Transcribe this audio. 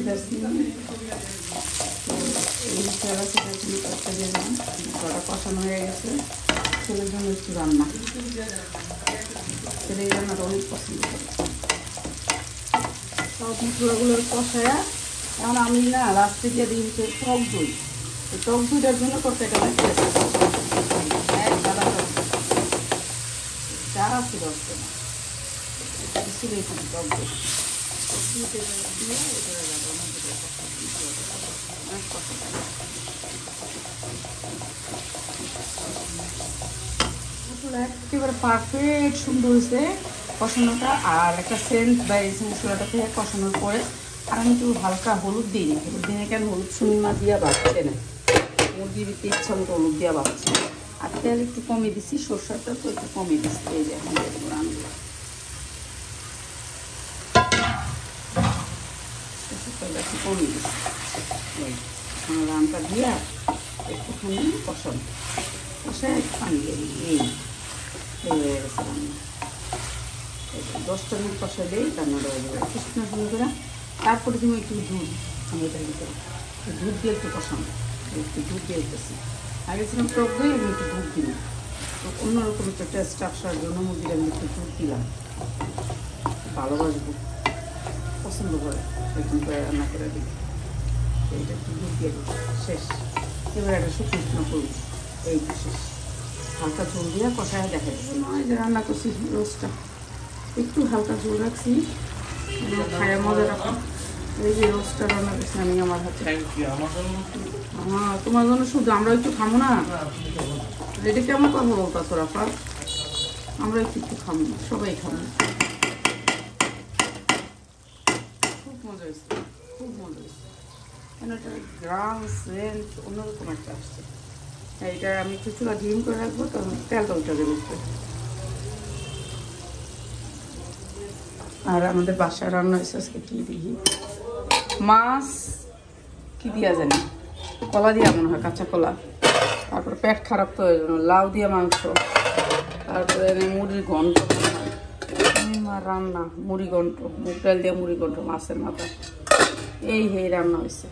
যাচ্ছি এই তেলা সেটা চিনি পাতা দিয়ে দিলাম। মশলাটা কষানো হয়ে গেছে। ছেলের জন্য একটু রান্না, ছেলে এই রান্নাটা অনেক পছন্দ করে। সব মশলাগুলোর কষায়া এখন আমি না লাস্টে দিয়ে দিই হচ্ছে টক দই। এই টক দইটার জন্য তরকারিটা অনেক টেস্ট সাদা টক যা আছে দশটা না বেশি টক দই একেবারে পারফেক্ট সুন্দর হয়েছে কষানোটা। আর একটা সেন্ট বাইরেছে মশলাটা থেকে কষানোর পরে। আর আমি একটু হালকা হলুদ দিই না, হলুদ দিনে কেন হলুদ শুকনা দিয়া বাড়ছে না, মুরগির ইচ্ছা মতো হলুদ দিয়া বাড়ছে। আর তেল একটু কমিয়ে দিচ্ছি, সরষাটা তো একটু কমিয়ে দিচ্ছি। এই যে এখন রান্না একটু কমিয়ে দিচ্ছি, ওই রান্নাটা দিয়া একটুখানি কষানো কষায় একটু পানি দিয়ে দিই। এই হয়ে গেছে রান্না। 10টা মিনিট কষালেই রান্নাটা হয়ে যাবে একটু শুকনো শুকনো করে। তারপরে তুমি একটু দুধ আমি এটার ভিতরে দুধ দিয়ে একটু কষানো, একটু দুধ দিয়ে দিতেছি। আগে ছিলাম টক দই, আমি একটু দুধ দিলাম, তো অন্যরকম একটা টেস্ট আসার জন্য মুরগির আমি একটু দুধ দিলাম। ভালোবাসবো, পছন্দ করে এরকম করে রান্না করে দিই। এইটা একটু দুধ দিয়ে দিই, শেষ। এবার একটা শুকনো শুকনো করবো, এই তো শেষ। হালকা ঝোল দিয়ে কষায় দেখা যাচ্ছে না। এই যে রান্না করছি রোস্টটা একটু হালকা ঝোল রাখছি, খায় মজা রাখুন। এই যে রোস্টটা রান্না করছি আমি আমার হাতে। হ্যাঁ তোমার জন্য শুধু, আমরা একটু খাবো না? এটা কেমন কথা বলতেছো রাফা? আমরা একটু একটু খাবো না, সবাই খাবো। খুব মজা হয়েছে, খুব মজা হয়েছে। একটা গ্রাম সেন্ট অন্যরকম একটা আসছে। এইটা আমি একটু চুলা ডিম করে রাখবো, তখন তেলটা উঠে দেবো। আর আমাদের বাসায় রান্না হয়েছে আজকে কি দেখি, মাছ কি দিয়া জানি, কলা দিয়া মনে হয়, কাঁচা কলা। তারপরে পেট খারাপ তো হয়ে জন্য লাউ দিয়া মাংস, তারপরে মুড়ির ঘন্ট রান্না, মুড়ি ঘন্ট, মুগ ডাল দিয়ে মুড়ি ঘন্ট, মাছের মাথা, এই রান্না হয়েছে।